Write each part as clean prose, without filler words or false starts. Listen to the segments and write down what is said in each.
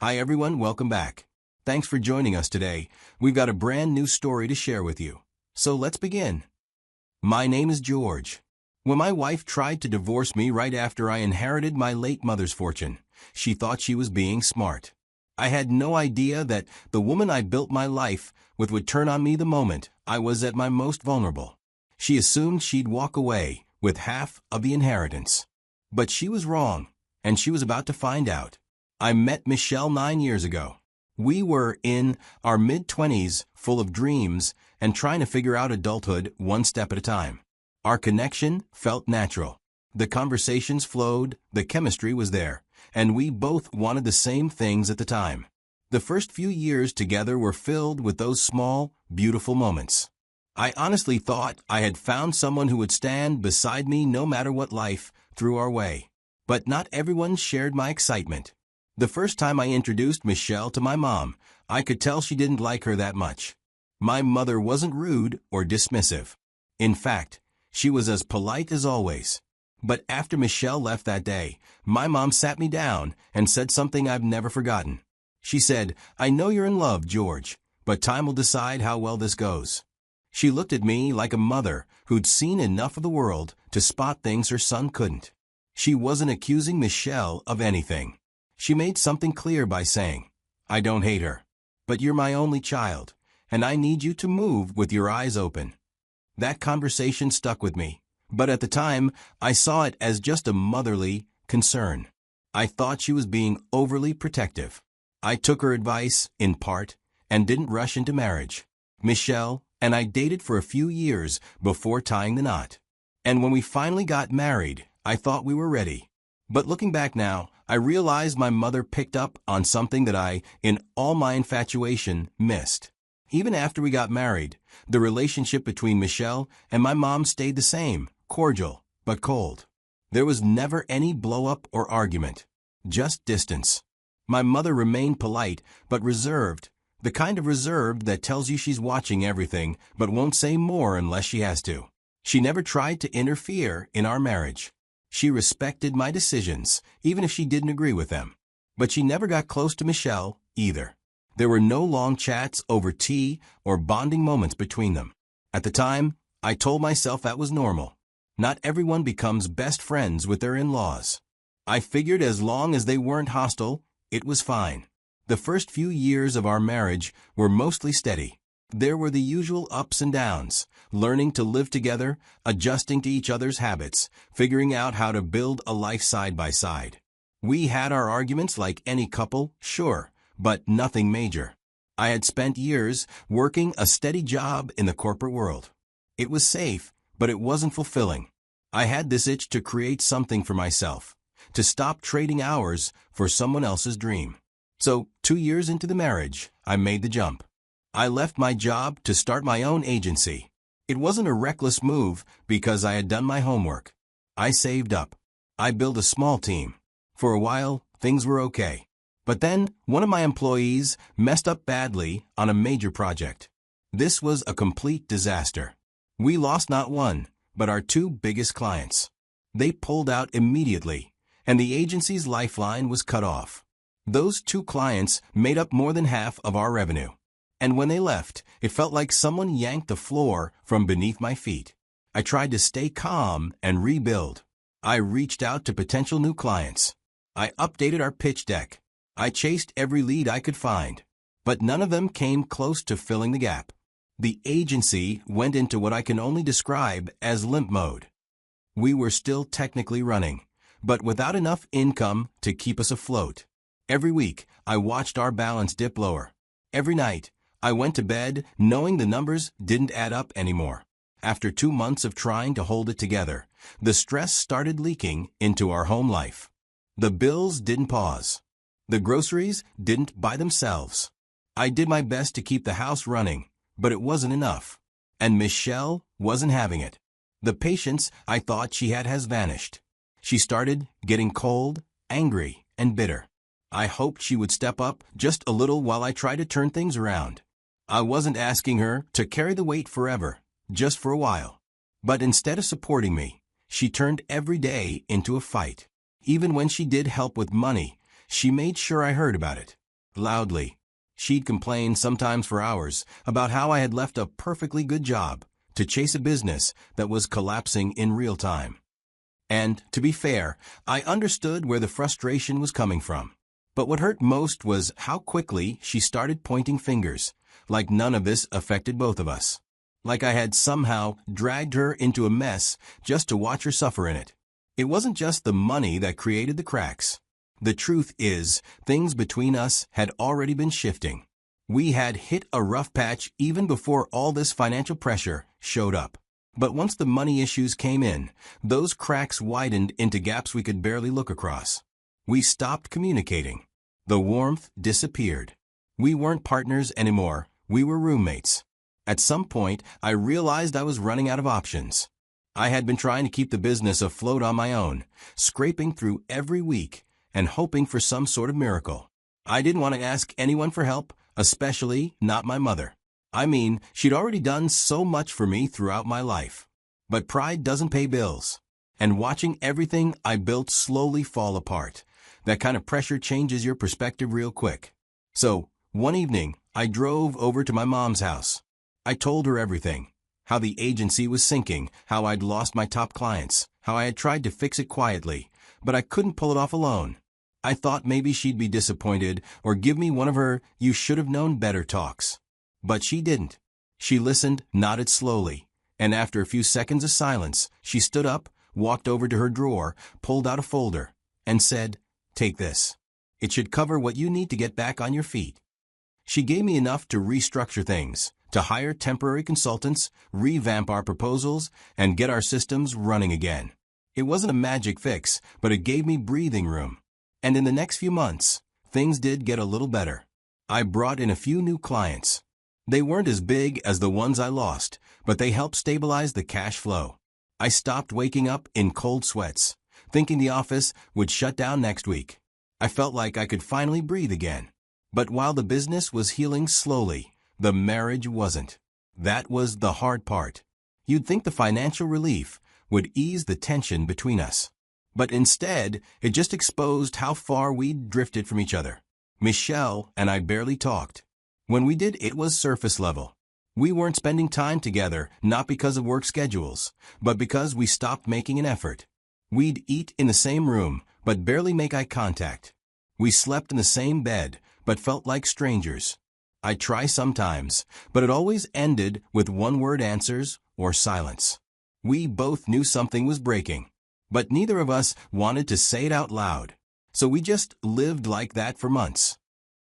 Hi everyone, welcome back. Thanks for joining us today. We've got a brand new story to share with you. So let's begin. My name is George. When my wife tried to divorce me right after I inherited my late mother's fortune, she thought she was being smart. I had no idea that the woman I built my life with would turn on me the moment I was at my most vulnerable. She assumed she'd walk away with half of the inheritance. But she was wrong, and she was about to find out. I met Michelle 9 years ago. We were in our mid-20s, full of dreams, and trying to figure out adulthood one step at a time. Our connection felt natural. The conversations flowed, the chemistry was there, and we both wanted the same things at the time. The first few years together were filled with those small, beautiful moments. I honestly thought I had found someone who would stand beside me no matter what life threw our way. But not everyone shared my excitement. The first time I introduced Michelle to my mom, I could tell she didn't like her that much. My mother wasn't rude or dismissive. In fact, she was as polite as always. But after Michelle left that day, my mom sat me down and said something I've never forgotten. She said, "I know you're in love, George, but time will decide how well this goes." She looked at me like a mother who'd seen enough of the world to spot things her son couldn't. She wasn't accusing Michelle of anything. She made something clear by saying, "I don't hate her, but you're my only child, and I need you to move with your eyes open." That conversation stuck with me, but at the time, I saw it as just a motherly concern. I thought she was being overly protective. I took her advice, in part, and didn't rush into marriage. Michelle and I dated for a few years before tying the knot. And when we finally got married, I thought we were ready. But looking back now, I realized my mother picked up on something that I, in all my infatuation, missed. Even after we got married, the relationship between Michelle and my mom stayed the same, cordial, but cold. There was never any blow-up or argument, just distance. My mother remained polite, but reserved, the kind of reserved that tells you she's watching everything, but won't say more unless she has to. She never tried to interfere in our marriage. She respected my decisions, even if she didn't agree with them. But she never got close to Michelle, either. There were no long chats over tea or bonding moments between them. At the time, I told myself that was normal. Not everyone becomes best friends with their in-laws. I figured as long as they weren't hostile, it was fine. The first few years of our marriage were mostly steady. There were the usual ups and downs, learning to live together, adjusting to each other's habits, figuring out how to build a life side by side. We had our arguments like any couple, sure, but nothing major. I had spent years working a steady job in the corporate world. It was safe, but it wasn't fulfilling. I had this itch to create something for myself, to stop trading hours for someone else's dream. So, 2 years into the marriage, I made the jump. I left my job to start my own agency. It wasn't a reckless move because I had done my homework. I saved up. I built a small team. For a while, things were okay. But then, one of my employees messed up badly on a major project. This was a complete disaster. We lost not one, but our 2 biggest clients. They pulled out immediately, and the agency's lifeline was cut off. Those 2 clients made up more than half of our revenue. And when they left, it felt like someone yanked the floor from beneath my feet. I tried to stay calm and rebuild. I reached out to potential new clients. I updated our pitch deck. I chased every lead I could find. But none of them came close to filling the gap. The agency went into what I can only describe as limp mode. We were still technically running, but without enough income to keep us afloat. Every week, I watched our balance dip lower. Every night, I went to bed knowing the numbers didn't add up anymore. After 2 months of trying to hold it together, the stress started leaking into our home life. The bills didn't pause. The groceries didn't buy themselves. I did my best to keep the house running, but it wasn't enough. And Michelle wasn't having it. The patience I thought she had has vanished. She started getting cold, angry, and bitter. I hoped she would step up just a little while I tried to turn things around. I wasn't asking her to carry the weight forever, just for a while. But instead of supporting me, she turned every day into a fight. Even when she did help with money, she made sure I heard about it. loudly. She'd complain, sometimes for hours, about how I had left a perfectly good job to chase a business that was collapsing in real time. And, to be fair, I understood where the frustration was coming from. But what hurt most was how quickly she started pointing fingers, like none of this affected both of us. Like I had somehow dragged her into a mess just to watch her suffer in it. It wasn't just the money that created the cracks. The truth is, things between us had already been shifting. We had hit a rough patch even before all this financial pressure showed up. But once the money issues came in, those cracks widened into gaps we could barely look across. We stopped communicating. The warmth disappeared. We weren't partners anymore, we were roommates. At some point, I realized I was running out of options. I had been trying to keep the business afloat on my own, scraping through every week and hoping for some sort of miracle. I didn't want to ask anyone for help, especially not my mother. I mean, she'd already done so much for me throughout my life. But pride doesn't pay bills. And watching everything I built slowly fall apart, that kind of pressure changes your perspective real quick. So, one evening, I drove over to my mom's house. I told her everything. How the agency was sinking, how I'd lost my top clients, how I had tried to fix it quietly, but I couldn't pull it off alone. I thought maybe she'd be disappointed or give me one of her "you should have known better" talks. But she didn't. She listened, nodded slowly, and after a few seconds of silence, she stood up, walked over to her drawer, pulled out a folder, and said, "Take this. It should cover what you need to get back on your feet." She gave me enough to restructure things, to hire temporary consultants, revamp our proposals, and get our systems running again. It wasn't a magic fix, but it gave me breathing room. And in the next few months, things did get a little better. I brought in a few new clients. They weren't as big as the ones I lost, but they helped stabilize the cash flow. I stopped waking up in cold sweats, thinking the office would shut down next week. I felt like I could finally breathe again. But while the business was healing slowly, the marriage wasn't. That was the hard part. You'd think the financial relief would ease the tension between us. But instead, it just exposed how far we'd drifted from each other. Michelle and I barely talked. When we did, it was surface level. We weren't spending time together, not because of work schedules, but because we stopped making an effort. We'd eat in the same room, but barely make eye contact. We slept in the same bed, but felt like strangers. I'd try sometimes, but it always ended with one-word answers or silence. We both knew something was breaking, but neither of us wanted to say it out loud. So we just lived like that for months.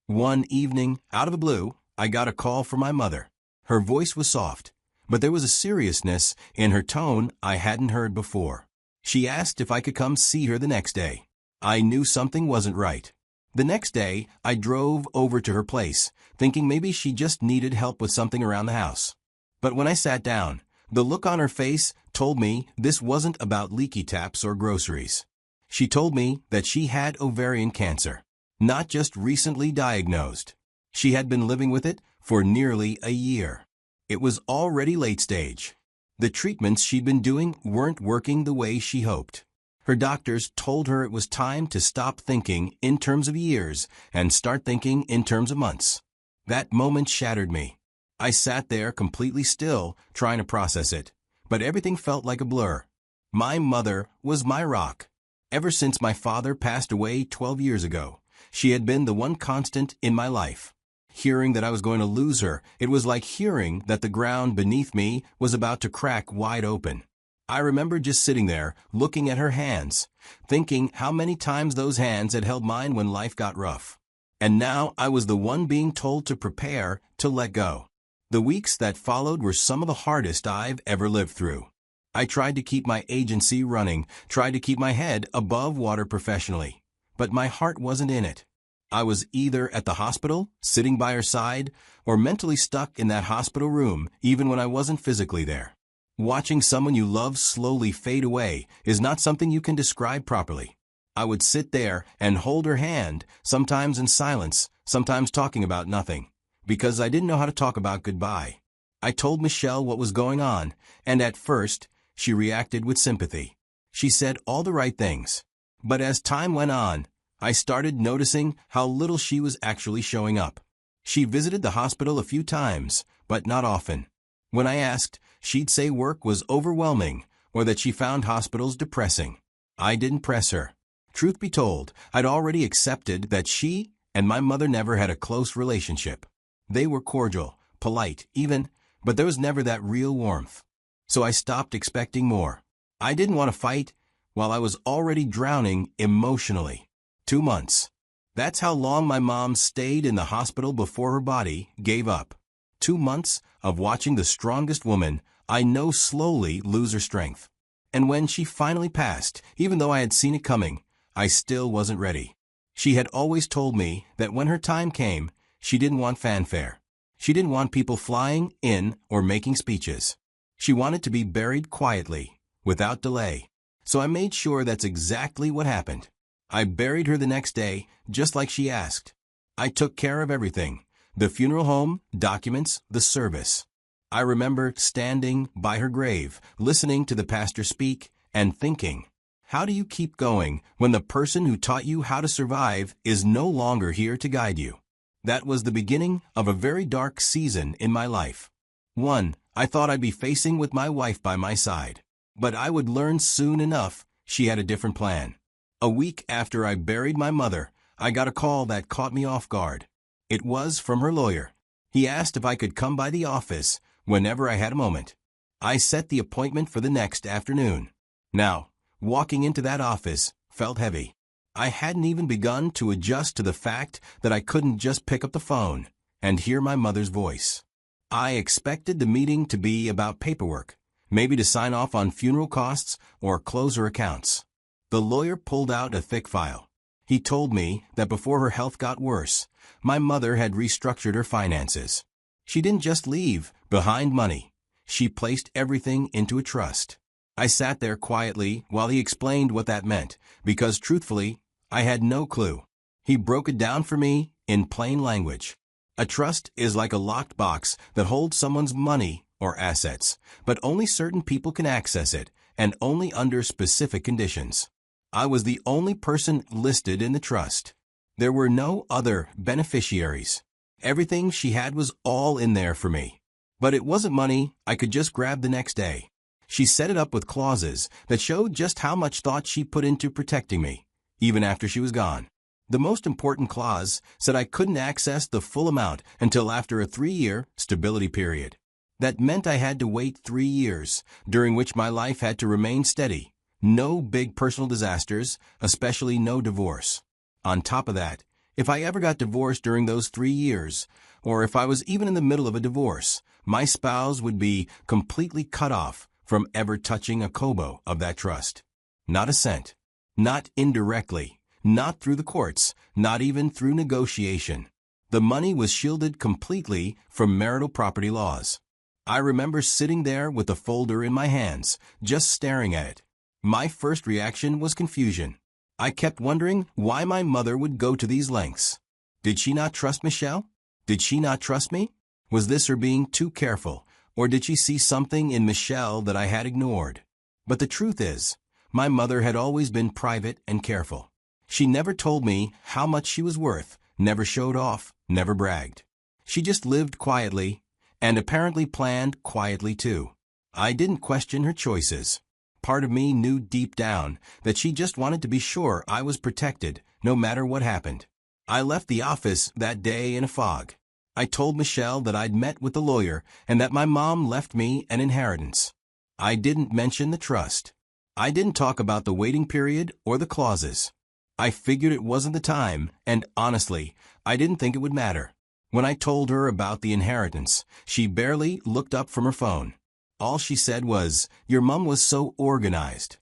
One evening, out of the blue, I got a call from my mother. Her voice was soft, but there was a seriousness in her tone I hadn't heard before. She asked if I could come see her the next day. I knew something wasn't right. The next day, I drove over to her place, thinking maybe she just needed help with something around the house. But when I sat down, the look on her face told me this wasn't about leaky taps or groceries. She told me that she had ovarian cancer, not just recently diagnosed. She had been living with it for nearly a year. It was already late stage. The treatments she'd been doing weren't working the way she hoped. Her doctors told her it was time to stop thinking in terms of years and start thinking in terms of months. That moment shattered me. I sat there completely still, trying to process it, but everything felt like a blur. My mother was my rock. Ever since my father passed away 12 years ago, she had been the one constant in my life. Hearing that I was going to lose her, it was like hearing that the ground beneath me was about to crack wide open. I remember just sitting there, looking at her hands, thinking how many times those hands had held mine when life got rough. And now I was the one being told to prepare to let go. The weeks that followed were some of the hardest I've ever lived through. I tried to keep my agency running, tried to keep my head above water professionally, but my heart wasn't in it. I was either at the hospital, sitting by her side, or mentally stuck in that hospital room, even when I wasn't physically there. Watching someone you love slowly fade away is not something you can describe properly. I would sit there and hold her hand, sometimes in silence, sometimes talking about nothing, because I didn't know how to talk about goodbye. I told Michelle what was going on, and at first, she reacted with sympathy. She said all the right things. But as time went on, I started noticing how little she was actually showing up. She visited the hospital a few times, but not often. When I asked, she'd say work was overwhelming or that she found hospitals depressing. I didn't press her. Truth be told, I'd already accepted that she and my mother never had a close relationship. They were cordial, polite, even, but there was never that real warmth. So I stopped expecting more. I didn't want to fight while I was already drowning emotionally. 2 months. That's how long my mom stayed in the hospital before her body gave up. 2 months of watching the strongest woman I know slowly lose her strength. And when she finally passed, even though I had seen it coming, I still wasn't ready. She had always told me that when her time came, she didn't want fanfare. She didn't want people flying in or making speeches. She wanted to be buried quietly, without delay. So I made sure that's exactly what happened. I buried her the next day, just like she asked. I took care of everything: the funeral home, documents, the service. I remember standing by her grave, listening to the pastor speak, and thinking, how do you keep going when the person who taught you how to survive is no longer here to guide you? That was the beginning of a very dark season in my life. One I thought I'd be facing with my wife by my side. But I would learn soon enough she had a different plan. A week after I buried my mother, I got a call that caught me off guard. It was from her lawyer. He asked if I could come by the office whenever I had a moment. I set the appointment for the next afternoon. Now, walking into that office felt heavy. I hadn't even begun to adjust to the fact that I couldn't just pick up the phone and hear my mother's voice. I expected the meeting to be about paperwork, maybe to sign off on funeral costs or close her accounts. The lawyer pulled out a thick file. He told me that before her health got worse, my mother had restructured her finances. She didn't just leave behind money. She placed everything into a trust. I sat there quietly while he explained what that meant, because truthfully, I had no clue. He broke it down for me in plain language. A trust is like a locked box that holds someone's money or assets, but only certain people can access it, and only under specific conditions. I was the only person listed in the trust. There were no other beneficiaries. Everything she had was all in there for me. But it wasn't money I could just grab the next day. She set it up with clauses that showed just how much thought she put into protecting me, even after she was gone. The most important clause said I couldn't access the full amount until after a 3-year stability period. That meant I had to wait 3 years, during which my life had to remain steady. No big personal disasters, especially no divorce. On top of that, if I ever got divorced during those 3 years, or if I was even in the middle of a divorce, my spouse would be completely cut off from ever touching a kobo of that trust. Not a cent. Not indirectly. Not through the courts. Not even through negotiation. The money was shielded completely from marital property laws. I remember sitting there with the folder in my hands, just staring at it. My first reaction was confusion. I kept wondering why my mother would go to these lengths. Did she not trust Michelle? Did she not trust me? Was this her being too careful, or did she see something in Michelle that I had ignored? But the truth is, my mother had always been private and careful. She never told me how much she was worth, never showed off, never bragged. She just lived quietly, and apparently planned quietly too. I didn't question her choices. Part of me knew deep down that she just wanted to be sure I was protected, no matter what happened. I left the office that day in a fog. I told Michelle that I'd met with the lawyer and that my mom left me an inheritance. I didn't mention the trust. I didn't talk about the waiting period or the clauses. I figured it wasn't the time, and honestly, I didn't think it would matter. When I told her about the inheritance, she barely looked up from her phone. All she said was, "Your mom was so organized."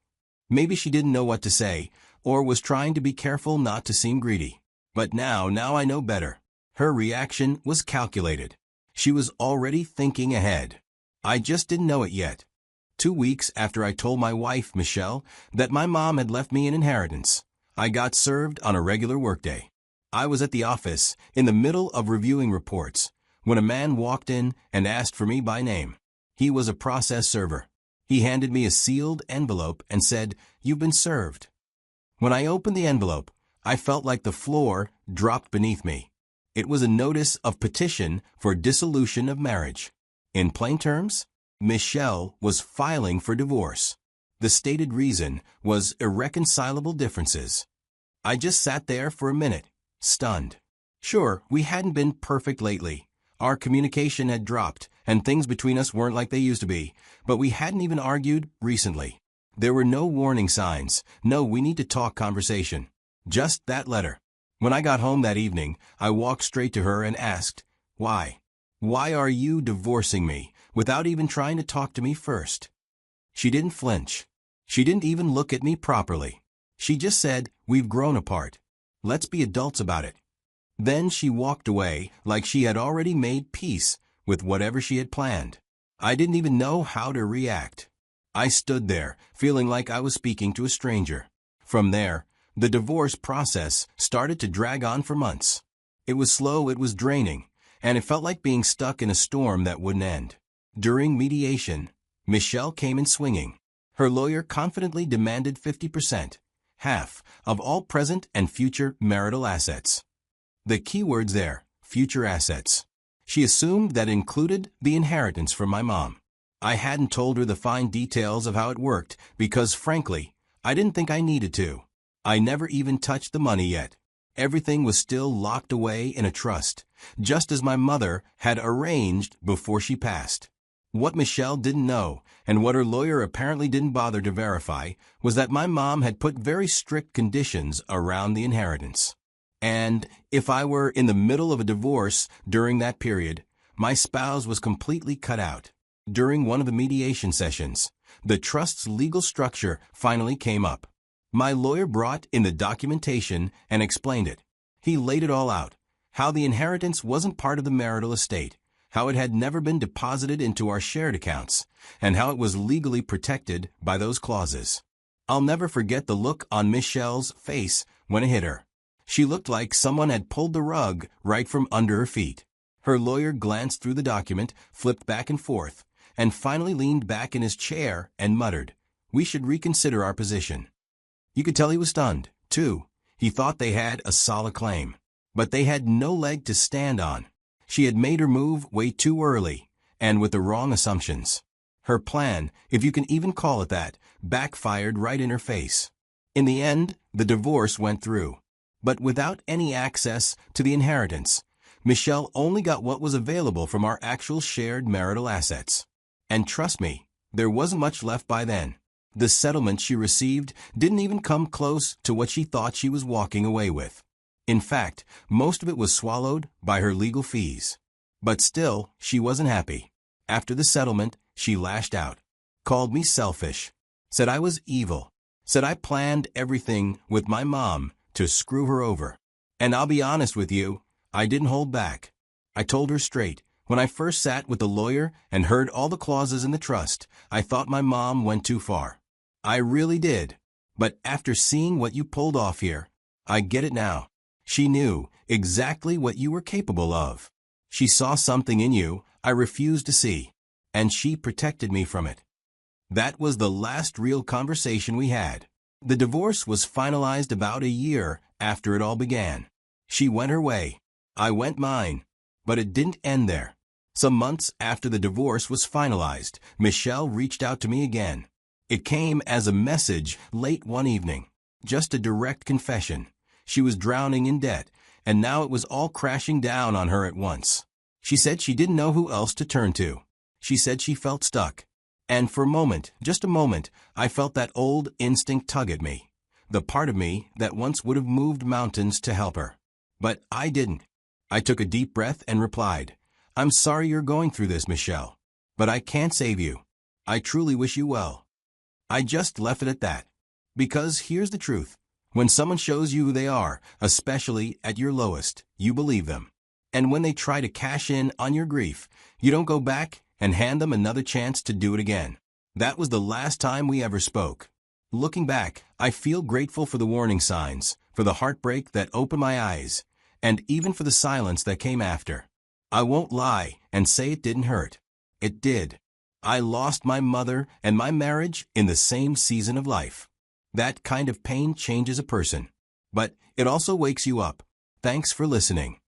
Maybe she didn't know what to say, or was trying to be careful not to seem greedy. But now I know better. Her reaction was calculated. She was already thinking ahead. I just didn't know it yet. 2 weeks after I told my wife, Michelle, that my mom had left me an inheritance, I got served on a regular workday. I was at the office, in the middle of reviewing reports, when a man walked in and asked for me by name. He was a process server. He handed me a sealed envelope and said, "You've been served." When I opened the envelope, I felt like the floor dropped beneath me. It was a notice of petition for dissolution of marriage. In plain terms, Michelle was filing for divorce. The stated reason was irreconcilable differences. I just sat there for a minute, stunned. Sure, we hadn't been perfect lately. Our communication had dropped, and things between us weren't like they used to be, but we hadn't even argued recently. There were no warning signs, no "we need to talk" conversation. Just that letter. When I got home that evening, I walked straight to her and asked, "Why? Why are you divorcing me, without even trying to talk to me first?" She didn't flinch. She didn't even look at me properly. She just said, "We've grown apart. Let's be adults about it." Then she walked away like she had already made peace with whatever she had planned. I didn't even know how to react. I stood there, feeling like I was speaking to a stranger. From there, the divorce process started to drag on for months. It was slow, it was draining, and it felt like being stuck in a storm that wouldn't end. During mediation, Michelle came in swinging. Her lawyer confidently demanded 50%, half, of all present and future marital assets. The key words there, future assets. She assumed that included the inheritance from my mom. I hadn't told her the fine details of how it worked because, frankly, I didn't think I needed to. I never even touched the money yet. Everything was still locked away in a trust, just as my mother had arranged before she passed. What Michelle didn't know, and what her lawyer apparently didn't bother to verify, was that my mom had put very strict conditions around the inheritance. And if I were in the middle of a divorce during that period, my spouse was completely cut out. During one of the mediation sessions, the trust's legal structure finally came up. My lawyer brought in the documentation and explained it. He laid it all out, how the inheritance wasn't part of the marital estate, how it had never been deposited into our shared accounts, and how it was legally protected by those clauses. I'll never forget the look on Michelle's face when it hit her. She looked like someone had pulled the rug right from under her feet. Her lawyer glanced through the document, flipped back and forth, and finally leaned back in his chair and muttered, "We should reconsider our position." You could tell he was stunned, too. He thought they had a solid claim. But they had no leg to stand on. She had made her move way too early, and with the wrong assumptions. Her plan, if you can even call it that, backfired right in her face. In the end, the divorce went through. But without any access to the inheritance, Michelle only got what was available from our actual shared marital assets. And trust me, there wasn't much left by then. The settlement she received didn't even come close to what she thought she was walking away with. In fact, most of it was swallowed by her legal fees. But still, she wasn't happy. After the settlement, she lashed out, called me selfish, said I was evil, said I planned everything with my mom to screw her over. And I'll be honest with you, I didn't hold back. I told her straight. When I first sat with the lawyer and heard all the clauses in the trust, I thought my mom went too far. I really did. But after seeing what you pulled off here, I get it now. She knew exactly what you were capable of. She saw something in you I refused to see, and she protected me from it. That was the last real conversation we had. The divorce was finalized about a year after it all began. She went her way. I went mine. But it didn't end there. Some months after the divorce was finalized, Michelle reached out to me again. It came as a message late one evening. Just a direct confession. She was drowning in debt, and now it was all crashing down on her at once. She said she didn't know who else to turn to. She said she felt stuck. And for a moment, just a moment, I felt that old instinct tug at me. The part of me that once would have moved mountains to help her. But I didn't. I took a deep breath and replied, "I'm sorry you're going through this, Michelle. But I can't save you. I truly wish you well." I just left it at that. Because here's the truth. When someone shows you who they are, especially at your lowest, you believe them. And when they try to cash in on your grief, you don't go back and hand them another chance to do it again. That was the last time we ever spoke. Looking back, I feel grateful for the warning signs, for the heartbreak that opened my eyes, and even for the silence that came after. I won't lie and say it didn't hurt. It did. I lost my mother and my marriage in the same season of life. That kind of pain changes a person. but it also wakes you up. Thanks for listening.